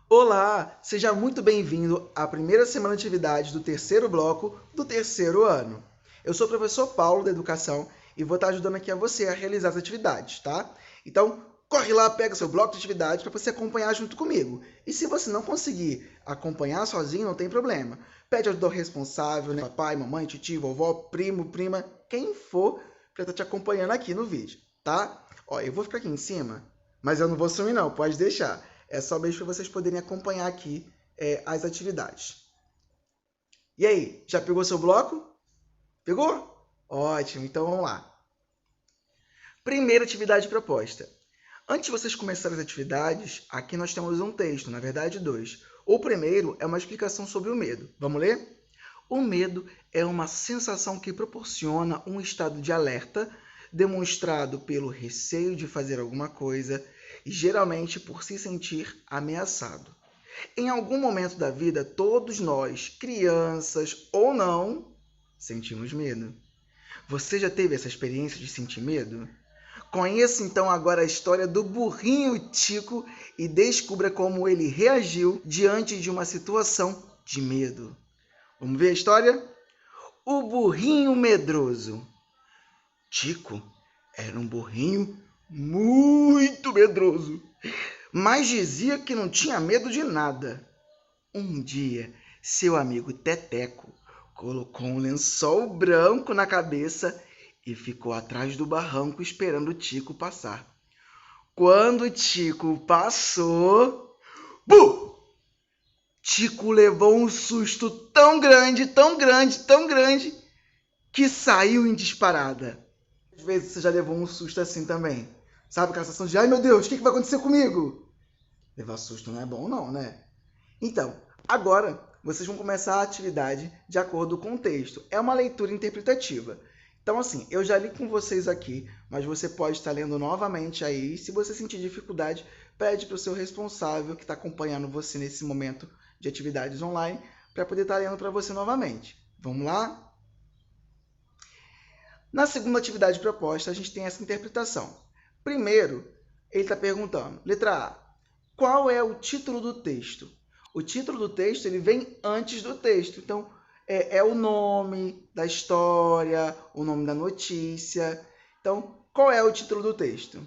Olá, seja muito bem-vindo à primeira semana de atividades do terceiro bloco do terceiro ano. Eu sou o professor Paulo da Educação e vou estar ajudando aqui a você a realizar as atividades, tá? Então, corre lá, pega seu bloco de atividades para você acompanhar junto comigo. E se você não conseguir acompanhar sozinho, não tem problema. Pede ajuda ao responsável, né? Papai, mamãe, tio, vovó, primo, prima, quem for, para estar te acompanhando aqui no vídeo, tá? Ó, eu vou ficar aqui em cima, mas eu não vou sumir não, pode deixar. É só mesmo para vocês poderem acompanhar aqui as atividades. E aí, já pegou seu bloco? Pegou? Ótimo, então vamos lá. Primeira atividade proposta. Antes de vocês começarem as atividades, aqui nós temos um texto, na verdade dois. O primeiro é uma explicação sobre o medo. Vamos ler? O medo é uma sensação que proporciona um estado de alerta demonstrado pelo receio de fazer alguma coisa e geralmente por se sentir ameaçado. Em algum momento da vida, todos nós, crianças ou não, sentimos medo. Você já teve essa experiência de sentir medo? Conheça então agora a história do burrinho Tico e descubra como ele reagiu diante de uma situação de medo. Vamos ver a história? O burrinho medroso. Tico era um burrinho muito medroso, mas dizia que não tinha medo de nada. Um dia, seu amigo Teteco colocou um lençol branco na cabeça e ficou atrás do barranco esperando o Tico passar. Quando o Tico passou, bu! Tico levou um susto tão grande, tão grande, tão grande, que saiu em disparada. Às vezes você já levou um susto assim também. Sabe aquela sensação de, ai meu Deus, o que vai acontecer comigo? Levar susto não é bom não, né? Então, agora vocês vão começar a atividade de acordo com o texto. É uma leitura interpretativa. Então, assim, eu já li com vocês aqui, mas você pode estar lendo novamente aí. Se você sentir dificuldade, pede para o seu responsável que está acompanhando você nesse momento de atividades online para poder estar lendo para você novamente. Vamos lá? Na segunda atividade proposta, a gente tem essa interpretação. Primeiro, ele está perguntando, letra A, qual é o título do texto? O título do texto ele vem antes do texto, então é o nome da história, o nome da notícia. Então, qual é o título do texto?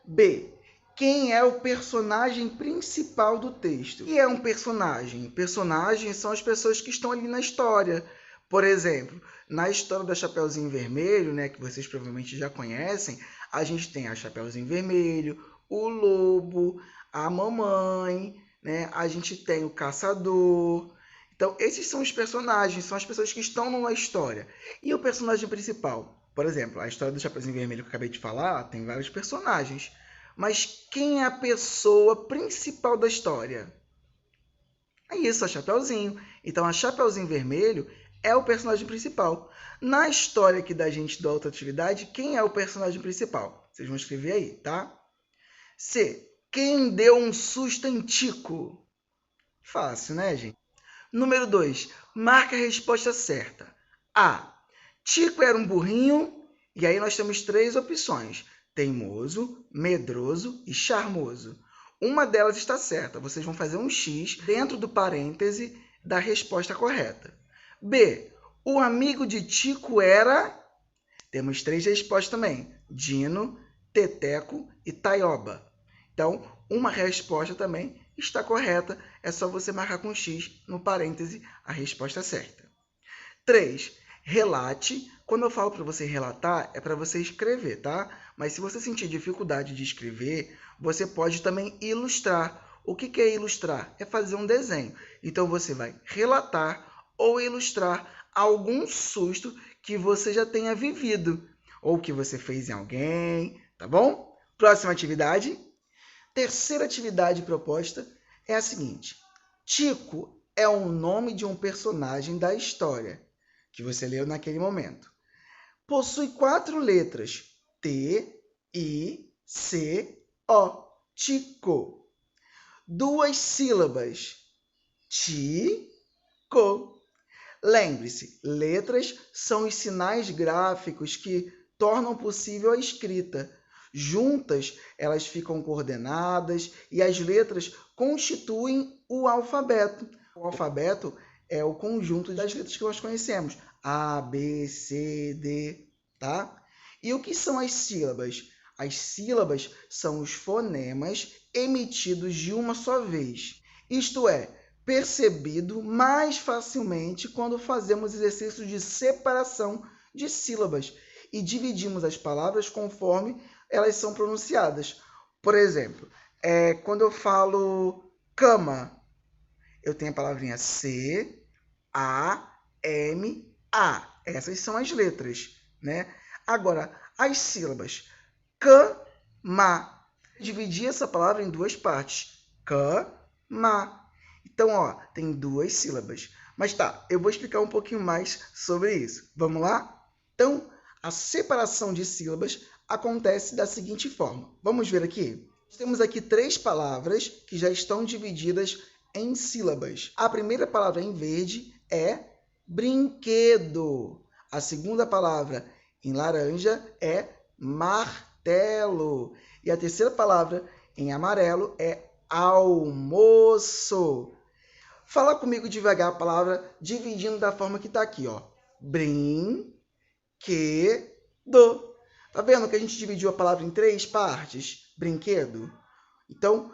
B, quem é o personagem principal do texto? O que é um personagem? Personagens são as pessoas que estão ali na história. Por exemplo, na história da Chapeuzinho Vermelho, né, que vocês provavelmente já conhecem, a gente tem a Chapeuzinho Vermelho, o lobo, a mamãe, né? A gente tem o caçador. Então, esses são os personagens, são as pessoas que estão numa história. E o personagem principal? Por exemplo, a história do Chapeuzinho Vermelho que eu acabei de falar tem vários personagens. Mas quem é a pessoa principal da história? É isso, a Chapeuzinho. Então, a Chapeuzinho Vermelho é o personagem principal. Na história aqui da gente da outra atividade, quem é o personagem principal? Vocês vão escrever aí, tá? C. Quem deu um susto em Tico? Fácil, né, gente? Número 2. Marca a resposta certa. A. Tico era um burrinho. E aí nós temos três opções. Teimoso, medroso e charmoso. Uma delas está certa. Vocês vão fazer um X dentro do parêntese da resposta correta. B. O amigo de Tico era... Temos três respostas também. Dino, Teteco e Taioba. Então, uma resposta também está correta. É só você marcar com X no parêntese a resposta certa. 3. Relate. Quando eu falo para você relatar, é para você escrever, tá? Mas se você sentir dificuldade de escrever, você pode também ilustrar. O que é ilustrar? É fazer um desenho. Então, você vai relatar ou ilustrar algum susto que você já tenha vivido ou que você fez em alguém, tá bom? Próxima atividade. Terceira atividade proposta é a seguinte. Tico é o nome de um personagem da história que você leu naquele momento. Possui 4 letras. T, I, C, O. Tico. 2 sílabas. Ti-co. Lembre-se, letras são os sinais gráficos que tornam possível a escrita. juntas elas ficam coordenadas e as letras constituem o alfabeto. O alfabeto é o conjunto das letras que nós conhecemos. A, B, C, D, tá? E o que são as sílabas? As sílabas são os fonemas emitidos de uma só vez. Isto é, percebido mais facilmente quando fazemos exercício de separação de sílabas e dividimos as palavras conforme elas são pronunciadas. Por exemplo, quando eu falo cama, eu tenho a palavrinha C, A, M, A. Essas são as letras, né? Agora, as sílabas cama. Dividir essa palavra em duas partes. Cama. Então, ó, tem duas sílabas. Mas tá, eu vou explicar um pouquinho mais sobre isso. Vamos lá? Então, a separação de sílabas acontece da seguinte forma. Vamos ver aqui? Temos aqui 3 palavras que já estão divididas em sílabas. A primeira palavra em verde é brinquedo. A segunda palavra em laranja é martelo. E a terceira palavra em amarelo é almoço. Fala comigo devagar a palavra dividindo da forma que está aqui, ó. Brinquedo. Tá vendo que a gente dividiu a palavra em 3 partes? Brinquedo. Então,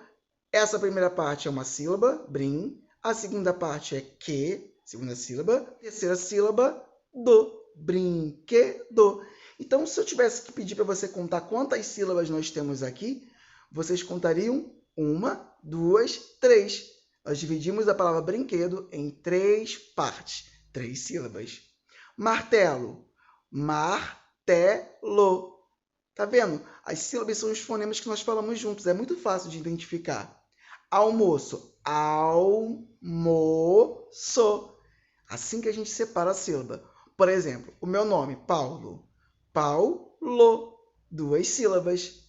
essa primeira parte é uma sílaba, brin. A segunda parte é que, segunda sílaba. A terceira sílaba, do, brinquedo. Então, se eu tivesse que pedir para você contar quantas sílabas nós temos aqui, vocês contariam 1, 2, 3. Nós dividimos a palavra brinquedo em 3 partes, 3 sílabas. Martelo, martelo. Tá vendo? As sílabas são os fonemas que nós falamos juntos, é muito fácil de identificar. Almoço, almoço. Assim que a gente separa a sílaba. Por exemplo, o meu nome, Paulo. Paulo, 2 sílabas.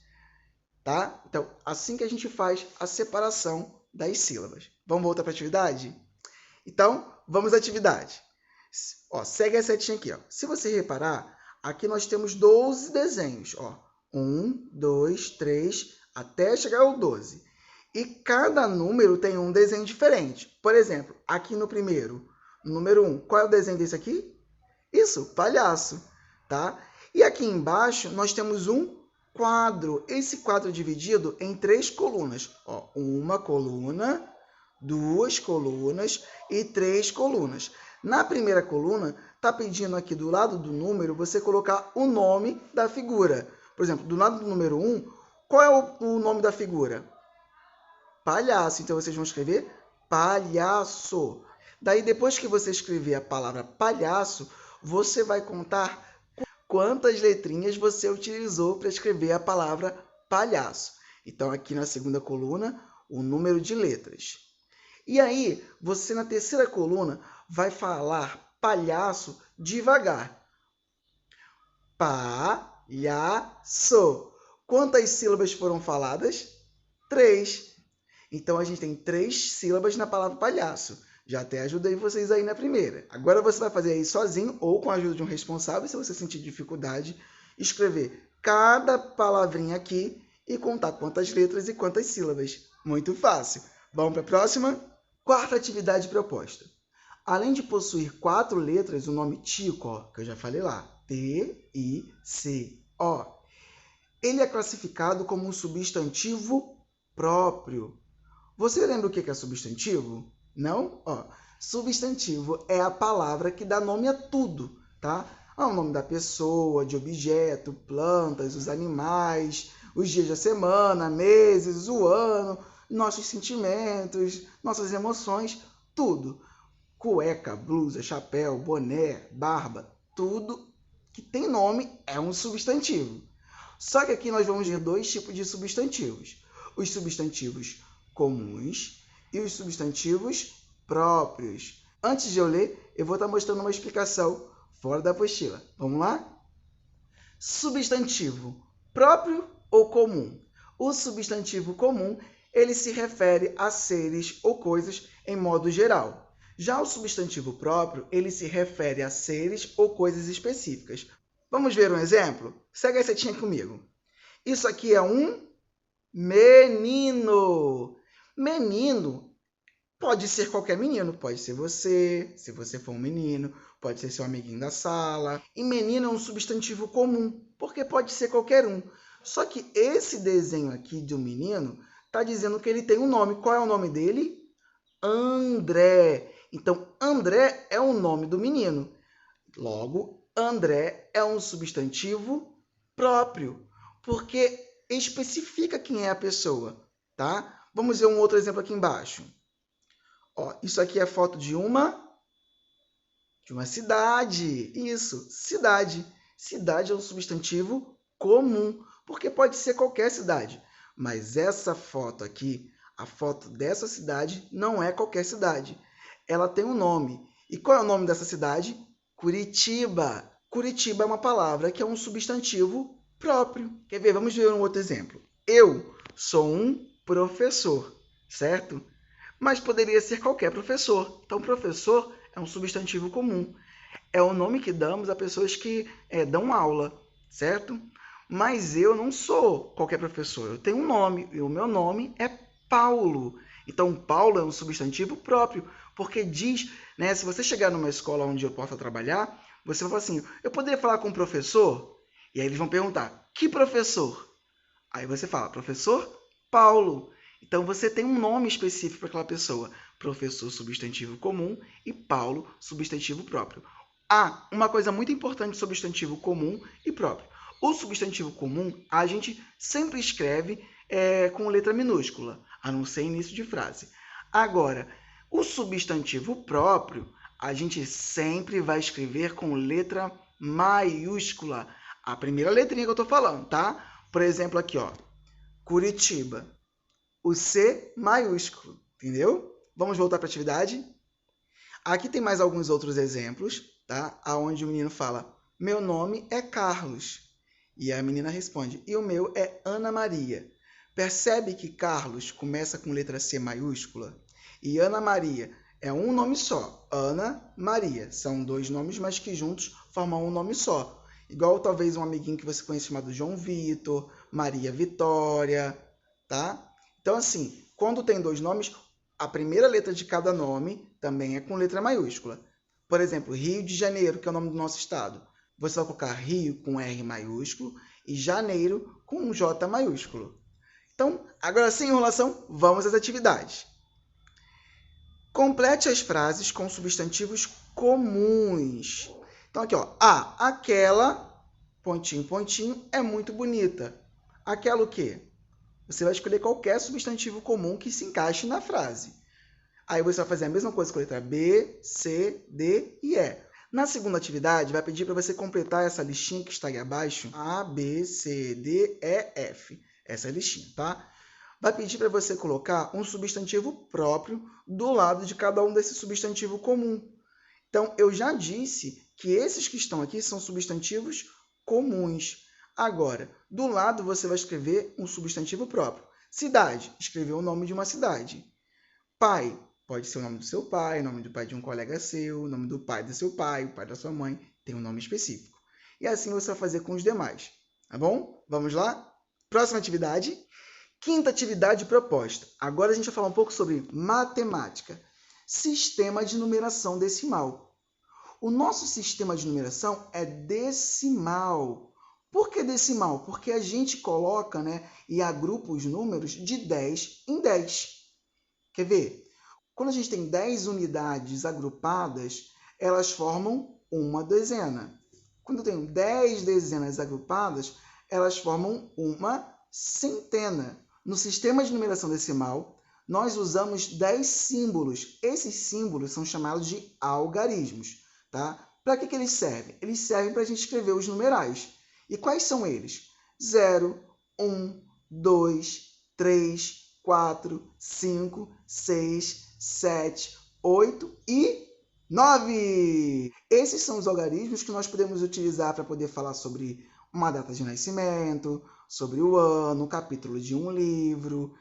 Tá? Então, assim que a gente faz a separação das sílabas. Vamos voltar para a atividade? Então, vamos à atividade. Ó, segue a setinha aqui. Ó. Se você reparar, aqui nós temos 12 desenhos. Ó. 1, 2, 3, até chegar ao 12. E cada número tem um desenho diferente. Por exemplo, aqui no primeiro, no número 1, qual é o desenho desse aqui? Isso, palhaço. Tá? E aqui embaixo nós temos um quadro. Esse quadro é dividido em 3 colunas. Ó, 1 coluna, 2 colunas e 3 colunas. Na primeira coluna, está pedindo aqui do lado do número você colocar o nome da figura. Por exemplo, do lado do número 1, qual é o nome da figura? Palhaço. Então, vocês vão escrever palhaço. Daí, depois que você escrever a palavra palhaço, você vai contar quantas letrinhas você utilizou para escrever a palavra palhaço. Então, aqui na segunda coluna, o número de letras. E aí, você na terceira coluna vai falar palhaço devagar. Palhaço. Quantas sílabas foram faladas? 3. Então, a gente tem 3 sílabas na palavra palhaço. Já até ajudei vocês aí na primeira. Agora você vai fazer aí sozinho ou com a ajuda de um responsável, se você sentir dificuldade, escrever cada palavrinha aqui e contar quantas letras e quantas sílabas. Muito fácil. Vamos para a próxima? Quarta atividade proposta. Além de possuir 4 letras, o nome Tico, ó, que eu já falei lá, T-I-C-O, ele é classificado como um substantivo próprio. Você lembra o que é substantivo? Não? Ó, substantivo é a palavra que dá nome a tudo, tá? O nome da pessoa, de objeto, plantas, os animais, os dias da semana, meses, o ano, nossos sentimentos, nossas emoções, tudo. Cueca, blusa, chapéu, boné, barba, tudo que tem nome é um substantivo. Só que aqui nós vamos ver 2 tipos de substantivos. Os substantivos comuns e os substantivos próprios. Antes de eu ler, eu vou estar mostrando uma explicação fora da apostila. Vamos lá? Substantivo próprio ou comum? O substantivo comum, ele se refere a seres ou coisas em modo geral. Já o substantivo próprio, ele se refere a seres ou coisas específicas. Vamos ver um exemplo? Segue a setinha comigo. Isso aqui é um menino. Menino pode ser qualquer menino, pode ser você, se você for um menino, pode ser seu amiguinho da sala. E menino é um substantivo comum, porque pode ser qualquer um. Só que esse desenho aqui de um menino está dizendo que ele tem um nome. Qual é o nome dele? André. Então, André é o nome do menino. Logo, André é um substantivo próprio, porque especifica quem é a pessoa, tá? Vamos ver um outro exemplo aqui embaixo. Ó, isso aqui é foto de uma cidade. Isso, cidade. Cidade é um substantivo comum, porque pode ser qualquer cidade. Mas essa foto aqui, a foto dessa cidade, não é qualquer cidade. Ela tem um nome. E qual é o nome dessa cidade? Curitiba. Curitiba é uma palavra que é um substantivo próprio. Quer ver? Vamos ver um outro exemplo. Eu sou um professor, certo? Mas poderia ser qualquer professor. Então, professor é um substantivo comum. É o nome que damos a pessoas que dão aula, certo? Mas eu não sou qualquer professor. Eu tenho um nome, e o meu nome é Paulo. Então, Paulo é um substantivo próprio, porque diz, né, se você chegar numa escola onde eu possa trabalhar, você vai falar assim, eu poderia falar com o professor? E aí eles vão perguntar, que professor? Aí você fala, professor Paulo. Então, você tem um nome específico para aquela pessoa. Professor, substantivo comum, e Paulo, substantivo próprio. Ah, uma coisa muito importante sobre substantivo comum e próprio. O substantivo comum, a gente sempre escreve com letra minúscula, a não ser início de frase. Agora, o substantivo próprio, a gente sempre vai escrever com letra maiúscula. A primeira letrinha que eu estou falando, tá? Por exemplo, aqui, ó, Curitiba. O C maiúsculo, entendeu? Vamos voltar para a atividade? Aqui tem mais alguns outros exemplos, tá? Onde o menino fala, meu nome é Carlos. E a menina responde, e o meu é Ana Maria. Percebe que Carlos começa com letra C maiúscula? E Ana Maria é um nome só, Ana Maria. São dois nomes, mas que juntos formam um nome só. Igual talvez um amiguinho que você conhece chamado João Vitor, Maria Vitória, tá? Então, assim, quando tem dois nomes, a primeira letra de cada nome também é com letra maiúscula. Por exemplo, Rio de Janeiro, que é o nome do nosso estado. Você vai colocar Rio com R maiúsculo e Janeiro com um J maiúsculo. Então, agora sem enrolação, vamos às atividades. Complete as frases com substantivos comuns. Então, aqui, ó. Aquela, pontinho, pontinho, é muito bonita. Aquela o quê? Você vai escolher qualquer substantivo comum que se encaixe na frase. Aí você vai fazer a mesma coisa com a letra B, C, D e E. Na segunda atividade, vai pedir para você completar essa listinha que está aí abaixo. A, B, C, D, E, F. Essa é a listinha, tá? Vai pedir para você colocar um substantivo próprio do lado de cada um desse substantivo comum. Então, eu já disse que esses que estão aqui são substantivos comuns. Agora, do lado você vai escrever um substantivo próprio. Cidade, escrever o nome de uma cidade. Pai, pode ser o nome do seu pai, o nome do pai de um colega seu, o nome do pai do seu pai, o pai da sua mãe, tem um nome específico. E assim você vai fazer com os demais, tá bom? Vamos lá? Próxima atividade. Quinta atividade proposta. Agora a gente vai falar um pouco sobre matemática. Sistema de numeração decimal. O nosso sistema de numeração é decimal. Por que decimal? Porque a gente coloca, né, e agrupa os números de 10 em 10. Quer ver? Quando a gente tem 10 unidades agrupadas, elas formam uma dezena. Quando eu tenho 10 dezenas agrupadas, elas formam uma centena. No sistema de numeração decimal, nós usamos 10 símbolos. Esses símbolos são chamados de algarismos. Tá? Para que eles servem? Eles servem para a gente escrever os numerais. E quais são eles? 0, 1, 2, 3, 4, 5, 6, 7, 8 e 9. Esses são os algarismos que nós podemos utilizar para poder falar sobre uma data de nascimento, sobre o ano, o capítulo de um livro,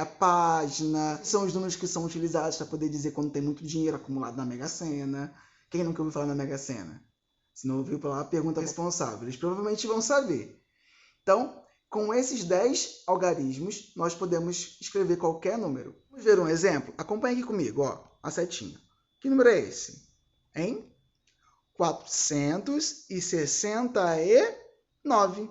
a página. São os números que são utilizados para poder dizer quando tem muito dinheiro acumulado na Mega Sena. Quem nunca ouviu falar na Mega Sena? Se não ouviu falar, pergunta ao responsável. Eles provavelmente vão saber. Então, Com esses 10 algarismos, nós podemos escrever qualquer número. Vamos ver um exemplo? Acompanhe aqui comigo, ó, a setinha. Que número é esse? Hein? 469.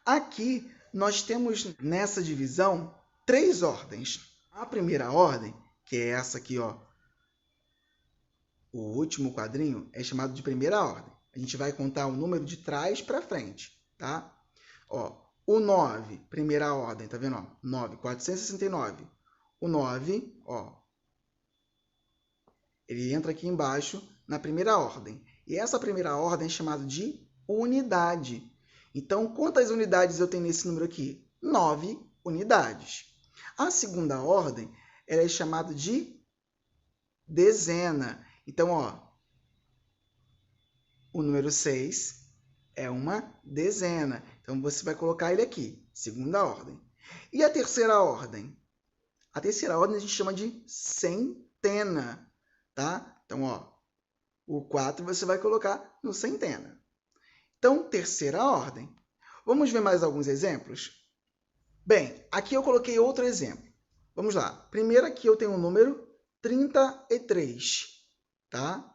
Aqui, nós temos nessa divisão 3 ordens. A primeira ordem, que é essa aqui, ó, o último quadrinho, é chamado de primeira ordem. A gente vai contar o número de trás para frente, tá? Ó, o 9, primeira ordem, tá vendo? Ó, 9, 469. O 9, ó, ele entra aqui embaixo na primeira ordem. E essa primeira ordem é chamada de unidade. Então, quantas unidades eu tenho nesse número aqui? 9 unidades. A segunda ordem, ela é chamada de dezena. Então, ó, o número 6 é uma dezena. Então, você vai colocar ele aqui, segunda ordem. E a terceira ordem? A terceira ordem a gente chama de centena, tá? Então, ó, o 4 você vai colocar no centena. Então, terceira ordem. Vamos ver mais alguns exemplos? Bem, aqui eu coloquei outro exemplo. Vamos lá. Primeiro aqui eu tenho o número 33, tá?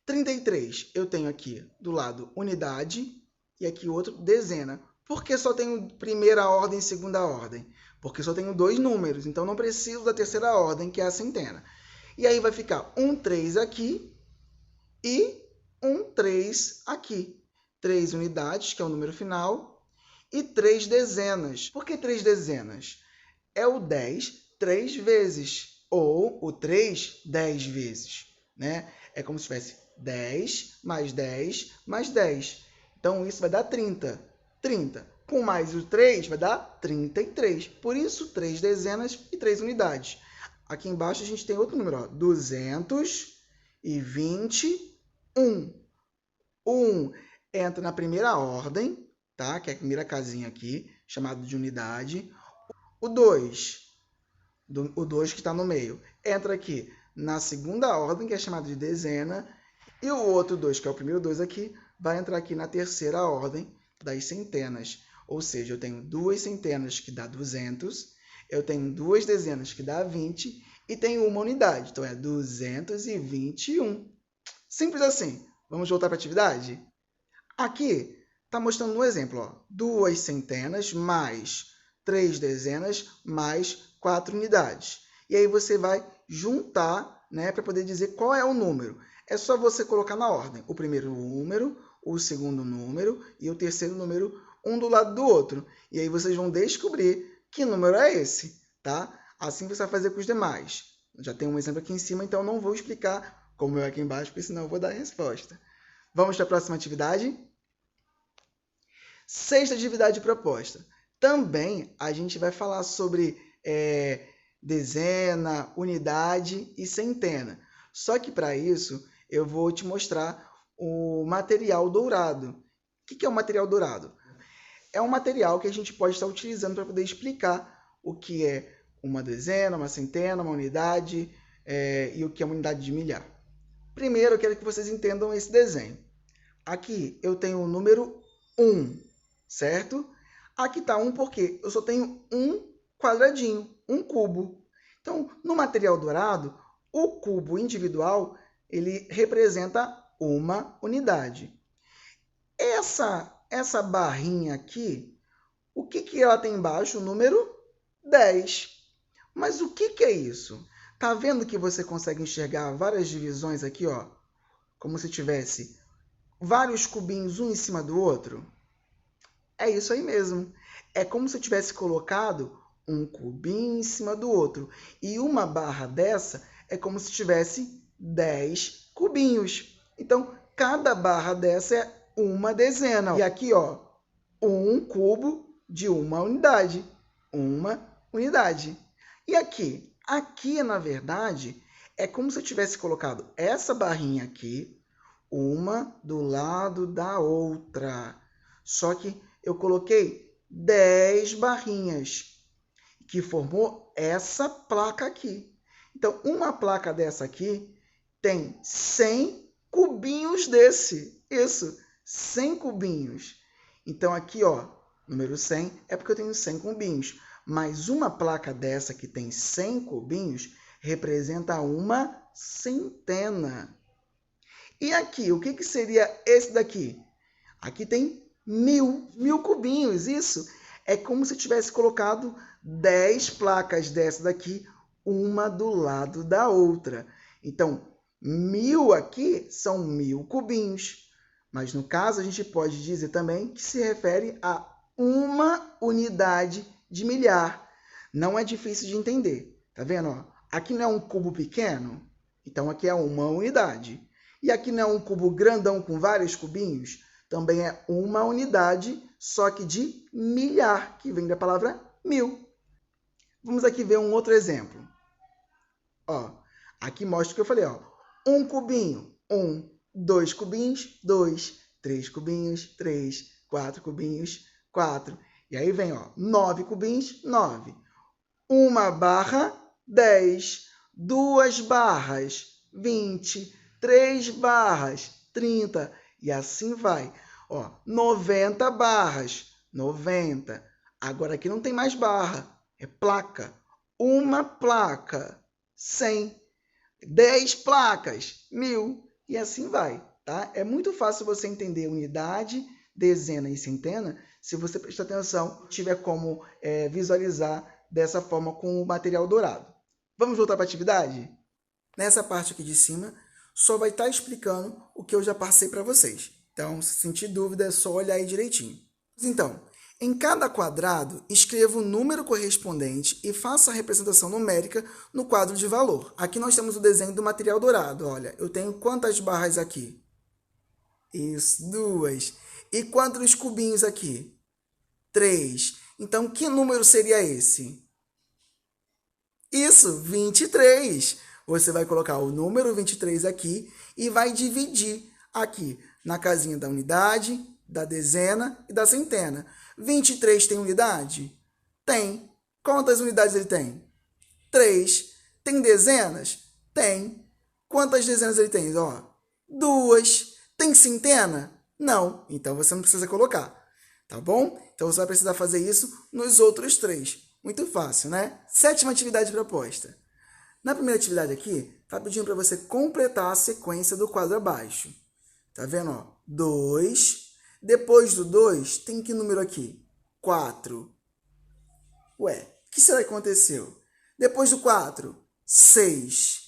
33 eu tenho aqui do lado unidade e aqui outro dezena. Por que só tenho primeira ordem e segunda ordem? Porque só tenho 2 números, então não preciso da terceira ordem, que é a centena. E aí vai ficar um 3 aqui e um 3 aqui. 3 unidades, que é o número final, e 3 dezenas. Por que 3 dezenas? É o 10 3 vezes, ou o 3 10 vezes, né? É como se tivesse 10 mais 10 mais 10. Então, isso vai dar 30. 30. Com mais o 3 vai dar 33. Por isso, 3 dezenas e 3 unidades. Aqui embaixo a gente tem outro número, ó, 221. 1 entra na primeira ordem, tá? Que é a primeira casinha aqui, chamado de unidade. O 2 que está no meio, entra aqui na segunda ordem, que é chamado de dezena. E o outro 2, que é o primeiro 2 aqui, vai entrar aqui na terceira ordem das centenas. Ou seja, eu tenho 2 centenas, que dá 200, eu tenho 2 dezenas, que dá 20, e tenho uma unidade. Então, é 221. Simples assim. Vamos voltar para a atividade? Aqui está mostrando um exemplo, ó, 2 centenas mais 3 dezenas mais 4 unidades. E aí você vai juntar, né, para poder dizer qual é o número. É só você colocar na ordem o primeiro número, o segundo número e o terceiro número, um do lado do outro. E aí vocês vão descobrir que número é esse, tá? Assim você vai fazer com os demais. Já tem um exemplo aqui em cima, então não vou explicar como é aqui embaixo, porque senão eu vou dar a resposta. Vamos para a próxima atividade? Sexta atividade proposta. Também a gente vai falar sobre dezena, unidade e centena. Só que para isso eu vou te mostrar o material dourado. O que é o material dourado? É um material que a gente pode estar utilizando para poder explicar o que é uma dezena, uma centena, uma unidade e o que é uma unidade de milhar. Primeiro, eu quero que vocês entendam esse desenho. Aqui eu tenho o número 1, certo? Aqui está 1 porque eu só tenho um quadradinho, um cubo. Então, no material dourado, o cubo individual ele representa uma unidade. Essa barrinha aqui, o que ela tem embaixo? O número 10. Mas o que é isso? Tá vendo que você consegue enxergar várias divisões aqui, ó? Como se tivesse vários cubinhos um em cima do outro? É isso aí mesmo. É como se eu tivesse colocado um cubinho em cima do outro. E uma barra dessa é como se tivesse 10 cubinhos. Então, cada barra dessa é uma dezena. E aqui, ó, um cubo de uma unidade. Uma unidade. E aqui? Aqui, na verdade, é como se eu tivesse colocado essa barrinha aqui, uma do lado da outra. Só que eu coloquei 10 barrinhas, que formou essa placa aqui. Então, uma placa dessa aqui tem 100 cubinhos desse. Isso, 100 cubinhos. Então, aqui, ó, Número 100 é porque eu tenho 100 cubinhos. Mas uma placa dessa que tem 100 cubinhos representa uma centena. E aqui, o que seria esse daqui? Aqui tem 1000 cubinhos. Isso é como se eu tivesse colocado 10 placas dessa daqui, uma do lado da outra. Então, 1000 aqui são 1000 cubinhos. Mas, no caso, a gente pode dizer também que se refere a uma unidade de milhar. Não é difícil de entender. Tá vendo? Ó? Aqui não é um cubo pequeno? Então, aqui é uma unidade. E aqui não é um cubo grandão com vários cubinhos? Também é uma unidade, só que de milhar, que vem da palavra 1000. Vamos aqui ver um outro exemplo. Ó, aqui mostra o que eu falei. Ó. Um cubinho, 1. 2 cubinhos, 2. 3 cubinhos, 3. 4 cubinhos, 4. E aí vem, ó, 9 cubinhos, 9. Uma barra, 10. 2 barras, 20. 3 barras, 30. E assim vai. Ó, 90 barras, 90. Agora aqui não tem mais barra, é placa. Uma placa, 100. 10 placas, 1000. E assim vai, tá? É muito fácil você entender unidade, dezena e centena se você prestar atenção, tiver como visualizar dessa forma com o material dourado. Vamos voltar para a atividade? Nessa parte aqui de cima, só vai estar explicando o que eu já passei para vocês. Então, se sentir dúvida, é só olhar aí direitinho. Então, em cada quadrado, escreva o número correspondente e faça a representação numérica no quadro de valor. Aqui nós temos o desenho do material dourado. Olha, eu tenho quantas barras aqui? Isso, 2. E quantos cubinhos aqui? 3. Então, que número seria esse? Isso, 23. Você vai colocar o número 23 aqui e vai dividir aqui na casinha da unidade, da dezena e da centena. 23 tem unidade? Tem. Quantas unidades ele tem? 3. Tem dezenas? Tem. Quantas dezenas ele tem? Ó, 2. Tem centena? Não. Então, você não precisa colocar. Tá bom? Então, você vai precisar fazer isso nos outros 3. Muito fácil, né? 7ª atividade proposta. Na primeira atividade aqui, está pedindo para você completar a sequência do quadro abaixo. Tá vendo? Ó? 2. Depois do 2, tem que número aqui? 4. Ué, o que será que aconteceu? Depois do 4, 6.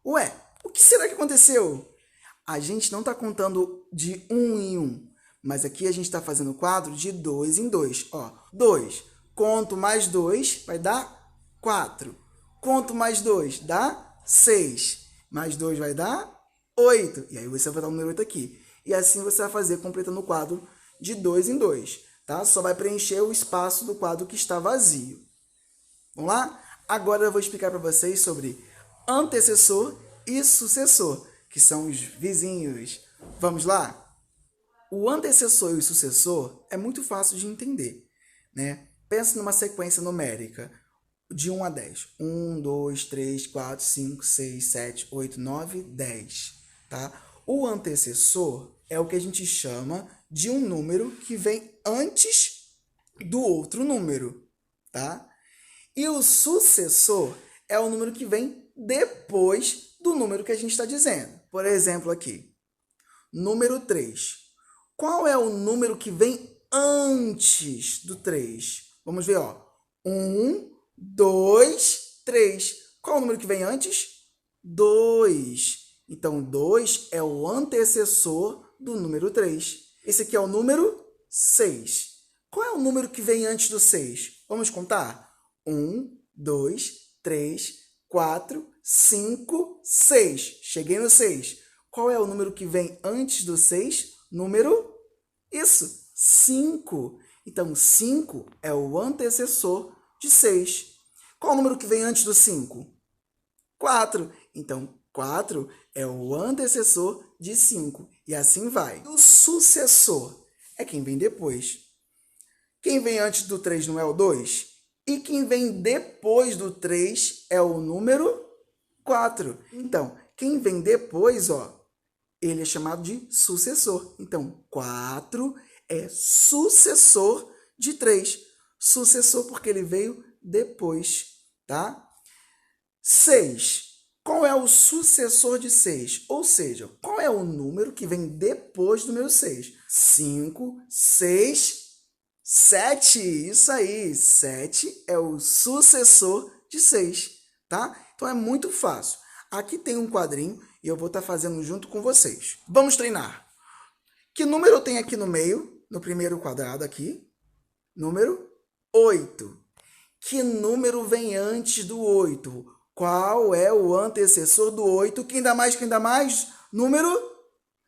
Ué, o que será que aconteceu? A gente não está contando de 1 em 1, mas aqui a gente está fazendo o quadro de 2 em 2. Ó, 2. Conto mais 2 vai dar 4. Conto mais 2 dá 6. Mais 2 vai dar 8. E aí você vai dar o número 8 aqui. E assim você vai fazer completando o quadro de 2 em 2. Tá? Só vai preencher o espaço do quadro que está vazio. Vamos lá? Agora eu vou explicar para vocês sobre antecessor e sucessor, que são os vizinhos. Vamos lá? O antecessor e o sucessor é muito fácil de entender, né? Pensa numa sequência numérica de 1 a 10. 1, 2, 3, 4, 5, 6, 7, 8, 9, 10. Tá? O antecessor é o que a gente chama de um número que vem antes do outro número. Tá? E o sucessor é o número que vem depois do número que a gente está dizendo. Por exemplo, aqui, número 3. Qual é o número que vem antes do 3? Vamos ver, ó. 1, 2, 3. Qual é o número que vem antes? 2. Então, 2 é o antecessor do número 3. Esse aqui é o número 6. Qual é o número que vem antes do 6? Vamos contar? 1, 2, 3, 4, 5, 6. Cheguei no 6. Qual é o número que vem antes do 6? Número? Isso, 5. Então, 5 é o antecessor de 6. Qual o número que vem antes do 5? 4. Então, 4 é o antecessor de 5. E assim vai. O sucessor é quem vem depois. Quem vem antes do 3 não é o 2? E quem vem depois do 3 é o número 4. Então, quem vem depois, ó, ele é chamado de sucessor. Então, 4 é sucessor de 3. Sucessor porque ele veio depois, tá? 6. Qual é o sucessor de 6? Ou seja, qual é o número que vem depois do número 6? 5, 6, 7. Isso aí, 7 é o sucessor de 6, tá? Então é muito fácil. Aqui tem um quadrinho e eu vou estar fazendo junto com vocês. Vamos treinar. Que número eu tenho aqui no meio, no primeiro quadrado aqui? Número 8. Que número vem antes do 8? Qual é o antecessor do 8? Quem dá mais? Quem dá mais? Número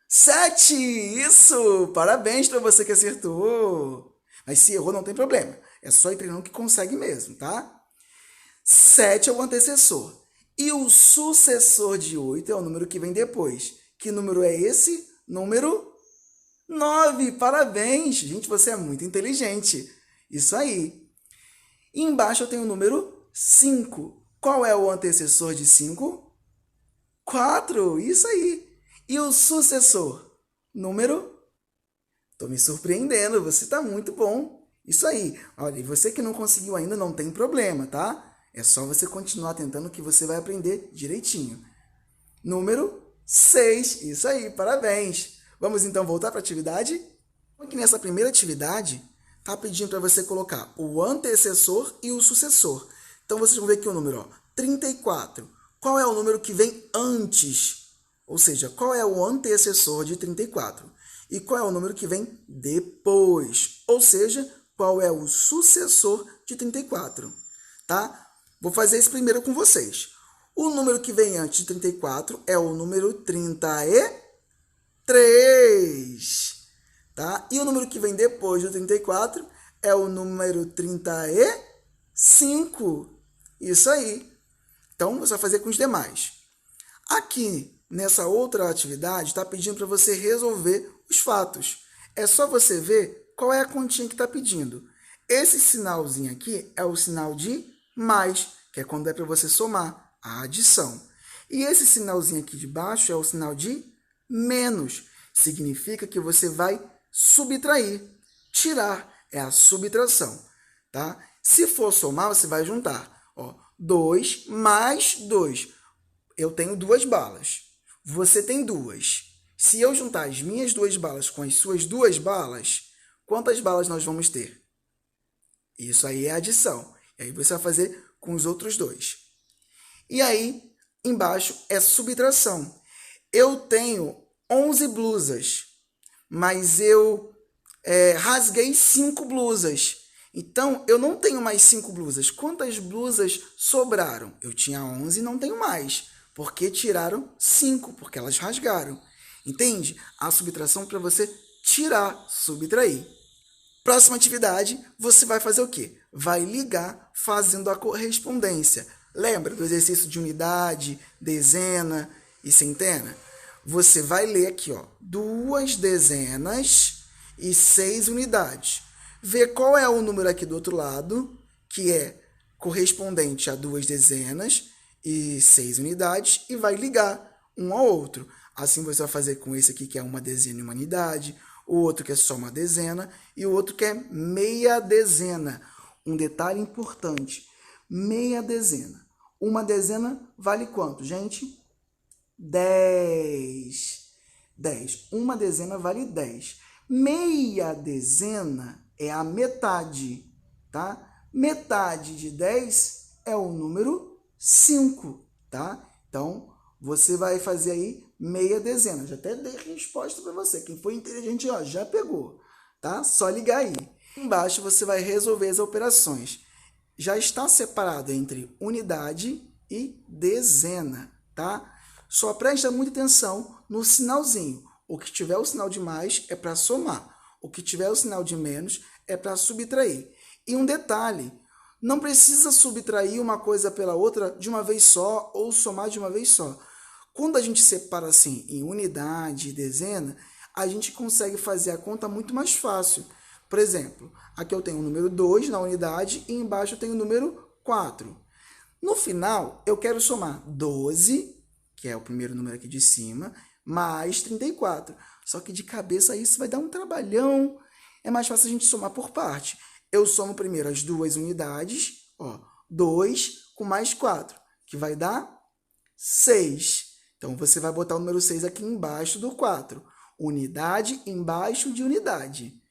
7. Isso! Parabéns para você que acertou. Mas se errou, não tem problema. É só ir treinando que consegue mesmo, tá? 7 é o antecessor. E o sucessor de 8 é o número que vem depois. Que número é esse? Número 9. Parabéns! Gente, você é muito inteligente. Isso aí. E embaixo eu tenho o número 5. Qual é o antecessor de 5? 4. Isso aí. E o sucessor? Número? Estou me surpreendendo. Você está muito bom. Isso aí. Olha, e você que não conseguiu ainda, não tem problema, tá? É só você continuar tentando que você vai aprender direitinho. Número 6. Isso aí. Parabéns. Vamos então voltar para a atividade? Aqui nessa primeira atividade, está pedindo para você colocar o antecessor e o sucessor. Então, vocês vão ver aqui o número, ó, 34. Qual é o número que vem antes? Ou seja, qual é o antecessor de 34? E qual é o número que vem depois? Ou seja, qual é o sucessor de 34? Tá? Vou fazer isso primeiro com vocês. O número que vem antes de 34 é o número 33. Tá? E o número que vem depois do 34 é o número 35. Isso aí. Então, você vai fazer com os demais. Aqui, nessa outra atividade, está pedindo para você resolver os fatos. É só você ver qual é a continha que está pedindo. Esse sinalzinho aqui é o sinal de mais, que é quando é para você somar, a adição. E esse sinalzinho aqui de baixo é o sinal de menos. Significa que você vai subtrair. Tirar é a subtração, tá? Se for somar, você vai juntar. Ó, 2 mais 2. Eu tenho 2 balas. Você tem 2. Se eu juntar as minhas 2 balas com as suas 2 balas, quantas balas nós vamos ter? Isso aí é adição. E aí você vai fazer com os outros 2. E aí, embaixo é subtração. Eu tenho 11 blusas, mas eu rasguei 5 blusas. Então, eu não tenho mais 5 blusas. Quantas blusas sobraram? Eu tinha 11 e não tenho mais, porque tiraram 5, porque elas rasgaram. Entende? A subtração para você tirar, subtrair. Próxima atividade, você vai fazer o quê? Vai ligar fazendo a correspondência. Lembra do exercício de unidade, dezena e centena? Você vai ler aqui, ó, 2 dezenas e 6 unidades. Vê qual é o número aqui do outro lado, que é correspondente a 2 dezenas e 6 unidades, e vai ligar um ao outro. Assim você vai fazer com esse aqui, que é uma dezena e uma unidade, o outro que é só uma dezena, e o outro que é meia dezena. Um detalhe importante, meia dezena. Uma dezena vale quanto, gente? 10. 10. Uma dezena vale 10. Meia dezena é a metade, tá? Metade de 10 é o número 5, tá? Então, você vai fazer aí meia dezena. Já até dei resposta para você. Quem foi inteligente, ó, já pegou, tá? Só ligar aí. Embaixo você vai resolver as operações. Já está separado entre unidade e dezena, tá? Só presta muita atenção no sinalzinho. O que tiver o sinal de mais é para somar. O que tiver o sinal de menos é para subtrair. E um detalhe, não precisa subtrair uma coisa pela outra de uma vez só ou somar de uma vez só. Quando a gente separa assim em unidade e dezena, a gente consegue fazer a conta muito mais fácil. Por exemplo, aqui eu tenho o número 2 na unidade e embaixo eu tenho o número 4. No final, eu quero somar 12, que é o primeiro número aqui de cima, mais 34. Só que de cabeça isso vai dar um trabalhão. É mais fácil a gente somar por parte. Eu somo primeiro as duas unidades, ó, 2 com mais 4, que vai dar 6. Então, você vai botar o número 6 aqui embaixo do 4. Unidade embaixo de unidade.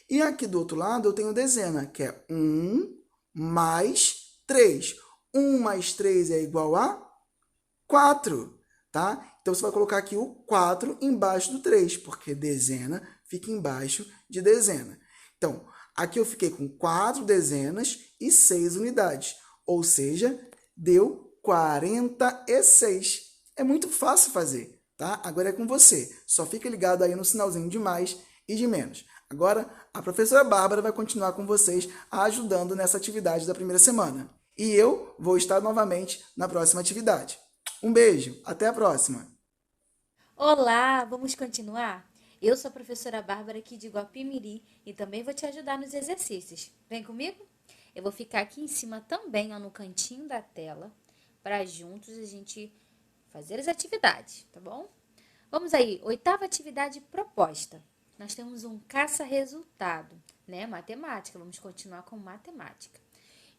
E aqui do outro lado eu tenho dezena, que é 1 mais 3. 1 mais 3 é igual a 4, tá? Então, você vai colocar aqui o 4 embaixo do 3, porque dezena fica embaixo de dezena. Então, aqui eu fiquei com 4 dezenas e 6 unidades, ou seja, deu 46. É muito fácil fazer, tá? Agora é com você. Só fica ligado aí no sinalzinho de mais e de menos. Agora, a professora Bárbara vai continuar com vocês ajudando nessa atividade da primeira semana. E eu vou estar novamente na próxima atividade. Um beijo, até a próxima! Olá, vamos continuar? Eu sou a professora Bárbara aqui de Guapimirim e também vou te ajudar nos exercícios. Vem comigo? Eu vou ficar aqui em cima também, ó, no cantinho da tela, para juntos a gente fazer as atividades, tá bom? Vamos aí, 8ª atividade proposta. Nós temos um caça-resultado, né? Matemática, vamos continuar com matemática.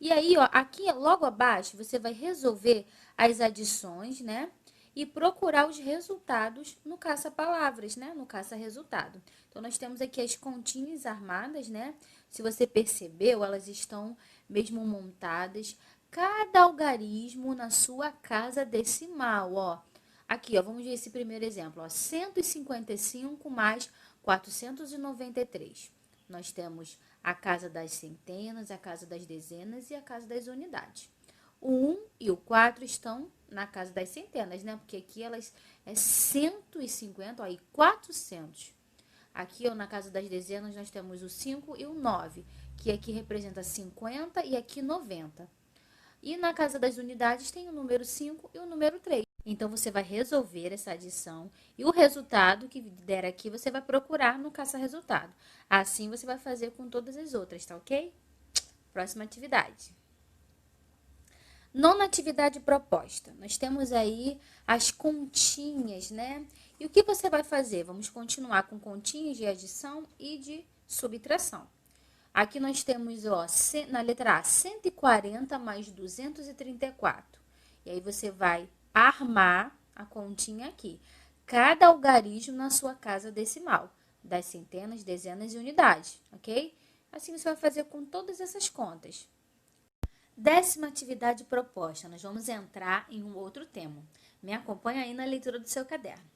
E aí, ó, aqui logo abaixo, você vai resolver as adições, né? E procurar os resultados no caça-palavras, né? No caça-resultado. Então, nós temos aqui as continhas armadas, né? Se você percebeu, elas estão mesmo montadas, cada algarismo na sua casa decimal, ó. Aqui, ó, vamos ver esse primeiro exemplo, ó, 155 mais 493. Nós temos a casa das centenas, a casa das dezenas e a casa das unidades. O 1 e o 4 estão na casa das centenas, né? Porque aqui elas é 150, ó, e 400. Aqui, ó, na casa das dezenas, nós temos o 5 e o 9, que aqui representa 50 e aqui 90. E na casa das unidades tem o número 5 e o número 3. Então, você vai resolver essa adição e o resultado que der aqui, você vai procurar no caça-resultado. Assim, você vai fazer com todas as outras, tá ok? Próxima atividade. 9ª atividade proposta. Nós temos aí as continhas, né? E o que você vai fazer? Vamos continuar com continhas de adição e de subtração. Aqui nós temos, ó, na letra A, 140 mais 234. E aí você vai armar a continha aqui. Cada algarismo na sua casa decimal, das centenas, dezenas e unidades, ok? Assim você vai fazer com todas essas contas. 10ª atividade proposta, nós vamos entrar em um outro tema. Me acompanha aí na leitura do seu caderno.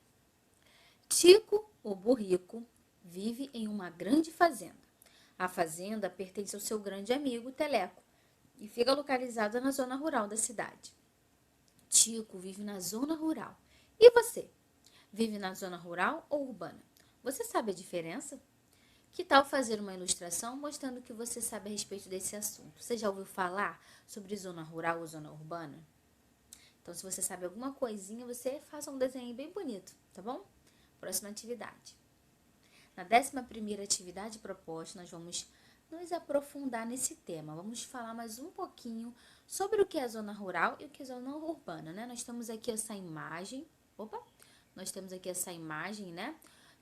Tico, o burrico, vive em uma grande fazenda. A fazenda pertence ao seu grande amigo, Teleco, e fica localizada na zona rural da cidade. Tico vive na zona rural. E você? Vive na zona rural ou urbana? Você sabe a diferença? Que tal fazer uma ilustração mostrando que você sabe a respeito desse assunto? Você já ouviu falar sobre zona rural ou zona urbana? Então, se você sabe alguma coisinha, você faça um desenho bem bonito, tá bom? Próxima atividade. Na 11ª atividade proposta, nós vamos nos aprofundar nesse tema. Vamos falar mais um pouquinho sobre o que é zona rural e o que é zona urbana, né? Nós temos aqui essa imagem, né?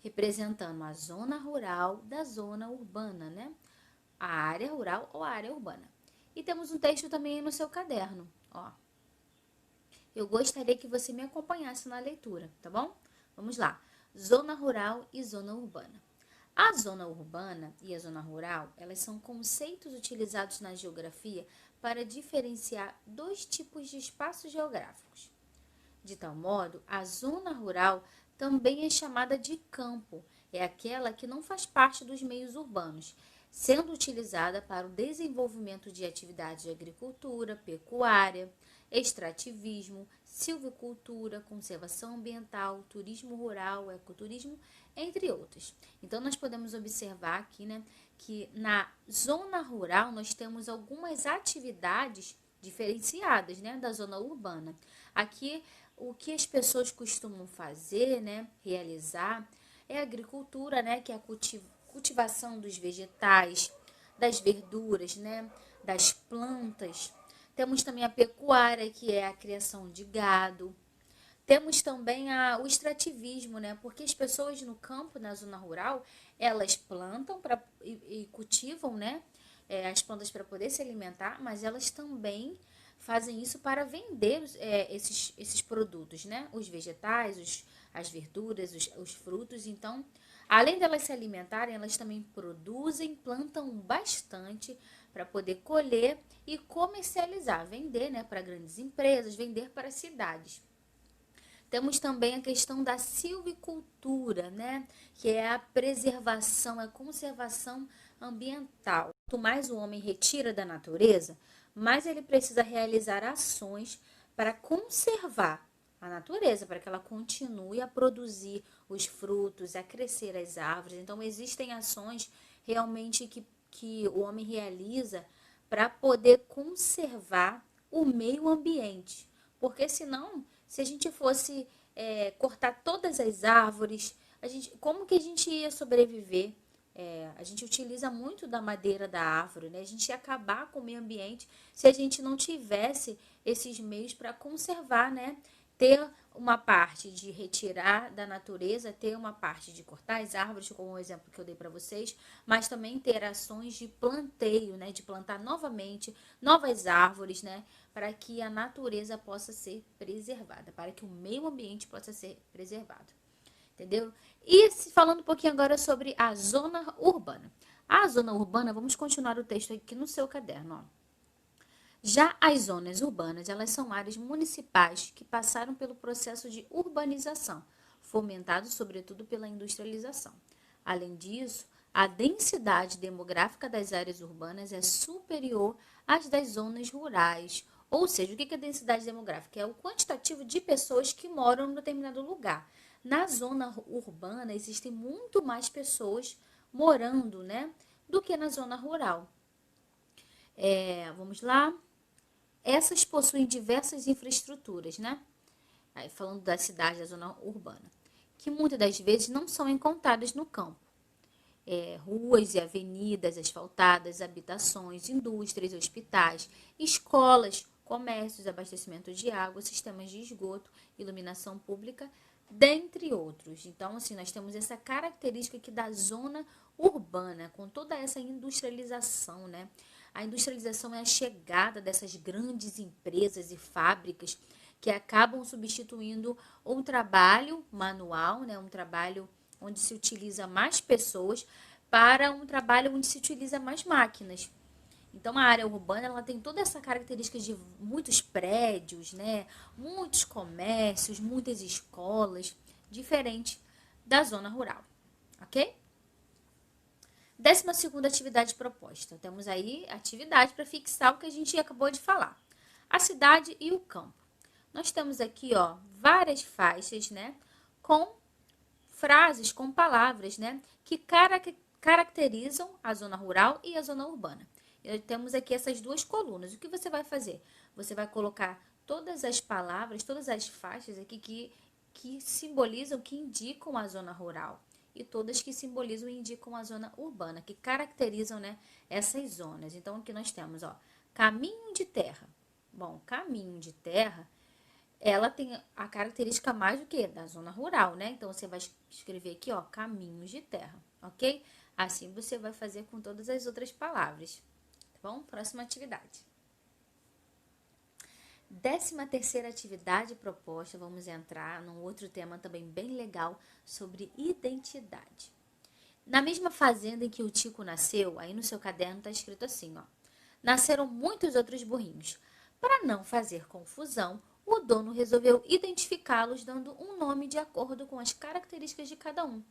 Representando a zona rural da zona urbana, né? A área rural ou a área urbana. E temos um texto também aí no seu caderno, ó. Eu gostaria que você me acompanhasse na leitura, tá bom? Vamos lá. Zona rural e zona urbana. A zona urbana e a zona rural, elas são conceitos utilizados na geografia para diferenciar dois tipos de espaços geográficos. De tal modo, a zona rural também é chamada de campo, é aquela que não faz parte dos meios urbanos, sendo utilizada para o desenvolvimento de atividades de agricultura, pecuária, extrativismo, silvicultura, conservação ambiental, turismo rural, ecoturismo, entre outros. Então, nós podemos observar aqui, né, que na zona rural nós temos algumas atividades diferenciadas, né, da zona urbana. Aqui, o que as pessoas costumam fazer, né, realizar, é a agricultura, né, que é a cultivação dos vegetais, das verduras, né, das plantas. Temos também a pecuária, que é a criação de gado. Temos também o extrativismo, né, porque as pessoas no campo, na zona rural, elas plantam e cultivam, né, as plantas para poder se alimentar, mas elas também fazem isso para vender esses produtos, né? Os vegetais, as verduras, os frutos. Então, além delas se alimentarem, elas também produzem, plantam bastante para poder colher e comercializar, vender, né, para grandes empresas, vender para cidades. Temos também a questão da silvicultura, né? Que é a preservação, a conservação ambiental. Quanto mais o homem retira da natureza, mais ele precisa realizar ações para conservar a natureza, para que ela continue a produzir os frutos, a crescer as árvores. Então, existem ações realmente que o homem realiza para poder conservar o meio ambiente. Porque senão, se a gente fosse cortar todas as árvores, como que a gente ia sobreviver? A gente utiliza muito da madeira da árvore, né? A gente ia acabar com o meio ambiente se a gente não tivesse esses meios para conservar, né? Ter uma parte de retirar da natureza, ter uma parte de cortar as árvores, como o exemplo que eu dei para vocês, mas também ter ações de planteio, né? De plantar novamente novas árvores, né? Para que a natureza possa ser preservada, para que o meio ambiente possa ser preservado. Entendeu? E falando um pouquinho agora sobre a zona urbana. A zona urbana, vamos continuar o texto aqui no seu caderno, ó. Já as zonas urbanas, elas são áreas municipais que passaram pelo processo de urbanização, fomentado sobretudo pela industrialização. Além disso, a densidade demográfica das áreas urbanas é superior às das zonas rurais. Ou seja, o que é densidade demográfica? É o quantitativo de pessoas que moram em determinado lugar. Na zona urbana, existem muito mais pessoas morando, né, do que na zona rural. Vamos lá. Essas possuem diversas infraestruturas, né? Aí, falando da cidade, da zona urbana, que muitas das vezes não são encontradas no campo. Ruas e avenidas asfaltadas, habitações, indústrias, hospitais, escolas, comércios, abastecimento de água, sistemas de esgoto, iluminação pública, dentre outros. Então, assim, nós temos essa característica aqui da zona urbana, com toda essa industrialização, né? A industrialização é a chegada dessas grandes empresas e fábricas que acabam substituindo um trabalho manual, né? Um trabalho onde se utiliza mais pessoas para um trabalho onde se utiliza mais máquinas. Então, a área urbana ela tem toda essa característica de muitos prédios, né? Muitos comércios, muitas escolas, diferente da zona rural, ok? 12ª atividade proposta. Temos aí atividade para fixar o que a gente acabou de falar. A cidade e o campo. Nós temos aqui, ó, várias faixas, né? Com frases, com palavras, né? Que caracterizam a zona rural e a zona urbana. E temos aqui essas duas colunas. O que você vai fazer? Você vai colocar todas as palavras, todas as faixas aqui que simbolizam, que indicam a zona rural. E todas que simbolizam e indicam a zona urbana, que caracterizam, né, essas zonas. Então, aqui nós temos, ó, caminho de terra. Bom, caminho de terra, ela tem a característica mais do que? Da zona rural, né? Então, você vai escrever aqui, ó, caminhos de terra, ok? Assim você vai fazer com todas as outras palavras, tá bom? Próxima atividade. 13ª atividade proposta, vamos entrar num outro tema também bem legal sobre identidade. Na mesma fazenda em que o Tico nasceu, aí no seu caderno está escrito assim, ó. Nasceram muitos outros burrinhos. Para não fazer confusão, o dono resolveu identificá-los dando um nome de acordo com as características de cada um.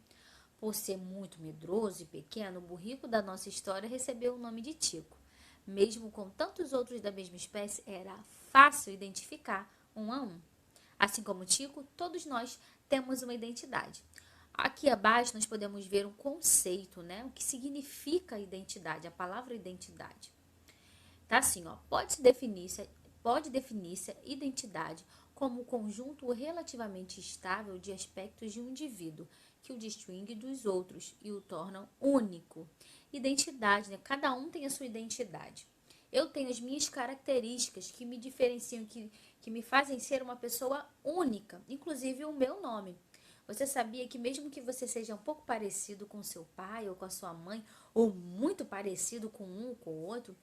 Por ser muito medroso e pequeno, o burrico da nossa história recebeu o nome de Tico. Mesmo com tantos outros da mesma espécie, era fácil identificar um a um. Assim como Tico, todos nós temos uma identidade. Aqui abaixo nós podemos ver um conceito, né? O que significa identidade, a palavra identidade. Tá assim, ó, pode definir-se a identidade como um conjunto relativamente estável de aspectos de um indivíduo que o distingue dos outros e o tornam único. Identidade, né? Cada um tem a sua identidade. Eu tenho as minhas características que me diferenciam, que me fazem ser uma pessoa única, inclusive o meu nome. Você sabia que mesmo que você seja um pouco parecido com seu pai ou com a sua mãe, ou muito parecido com um ou com o outro,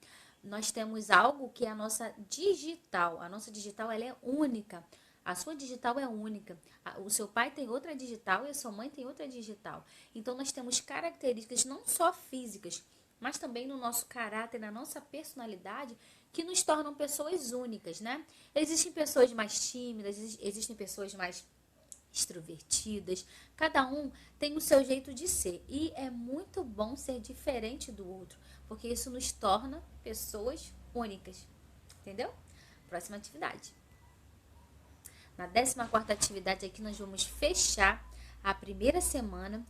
nós temos algo que é a nossa digital. A nossa digital, ela é única. A sua digital é única. O seu pai tem outra digital e a sua mãe tem outra digital. Então, nós temos características não só físicas, mas também no nosso caráter, na nossa personalidade, que nos tornam pessoas únicas, né? Existem pessoas mais tímidas, existem pessoas mais extrovertidas, cada um tem o seu jeito de ser e é muito bom ser diferente do outro, porque isso nos torna pessoas únicas, entendeu? Próxima atividade. Na 14ª atividade aqui nós vamos fechar a primeira semana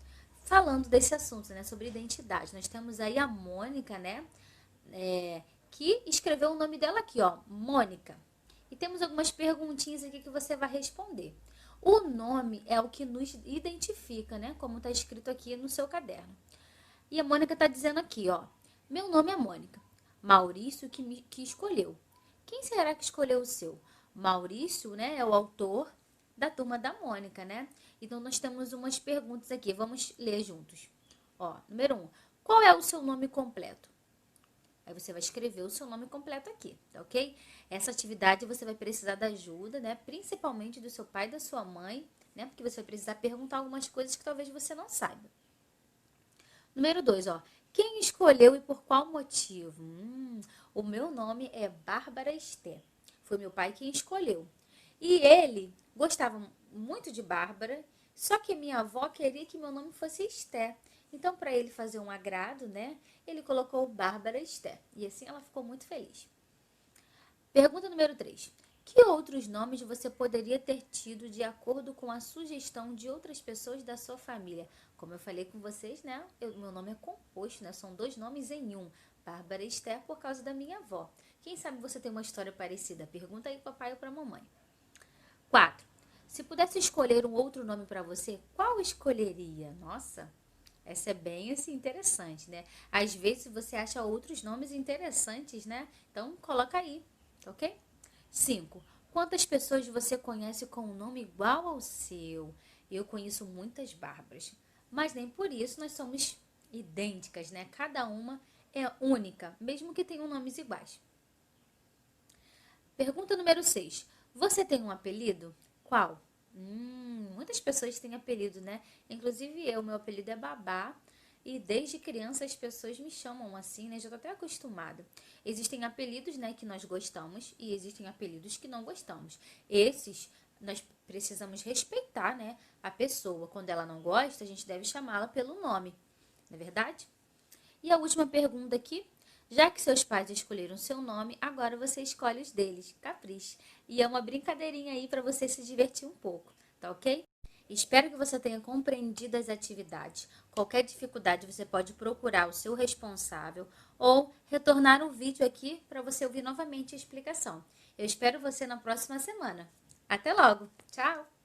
falando desse assunto, né, sobre identidade. Nós temos aí a Mônica, né, que escreveu o nome dela aqui, ó, Mônica. E temos algumas perguntinhas aqui que você vai responder. O nome é o que nos identifica, né? Como está escrito aqui no seu caderno. E a Mônica está dizendo aqui, ó. Meu nome é Mônica. Maurício que escolheu. Quem será que escolheu o seu? Maurício, né? É o autor da turma da Mônica, né? Então, nós temos umas perguntas aqui. Vamos ler juntos. Ó, número 1. Qual é o seu nome completo? Aí você vai escrever o seu nome completo aqui, tá ok? Essa atividade você vai precisar da ajuda, né? Principalmente do seu pai e da sua mãe, né? Porque você vai precisar perguntar algumas coisas que talvez você não saiba. Número 2, ó. Quem escolheu e por qual motivo? O meu nome é Bárbara Esté. Foi meu pai quem escolheu. E ele gostava muito de Bárbara, só que minha avó queria que meu nome fosse Esté. Então, para ele fazer um agrado, né, ele colocou Bárbara Esté. E assim ela ficou muito feliz. Pergunta número 3. Que outros nomes você poderia ter tido de acordo com a sugestão de outras pessoas da sua família? Como eu falei com vocês, né, meu nome é composto, né, são 2 nomes em um. Bárbara Esté por causa da minha avó. Quem sabe você tem uma história parecida? Pergunta aí para papai ou para mamãe. 4. Se pudesse escolher um outro nome para você, qual escolheria? Nossa, essa é bem assim, interessante, né? Às vezes você acha outros nomes interessantes, né? Então, coloca aí, ok? 5. Quantas pessoas você conhece com um nome igual ao seu? Eu conheço muitas Bárbaras, mas nem por isso nós somos idênticas, né? Cada uma é única, mesmo que tenham nomes iguais. Pergunta número 6. Você tem um apelido? Qual? Muitas pessoas têm apelido, né? Inclusive eu, meu apelido é Babá. E desde criança as pessoas me chamam assim, né? Já tô até acostumada. Existem apelidos, né, que nós gostamos e existem apelidos que não gostamos. Esses nós precisamos respeitar, né, a pessoa. Quando ela não gosta, a gente deve chamá-la pelo nome. Não é verdade? E a última pergunta aqui. Já que seus pais escolheram seu nome, agora você escolhe os deles. Capriche. E é uma brincadeirinha aí para você se divertir um pouco, tá ok? Espero que você tenha compreendido as atividades. Qualquer dificuldade você pode procurar o seu responsável ou retornar o vídeo aqui para você ouvir novamente a explicação. Eu espero você na próxima semana. Até logo! Tchau!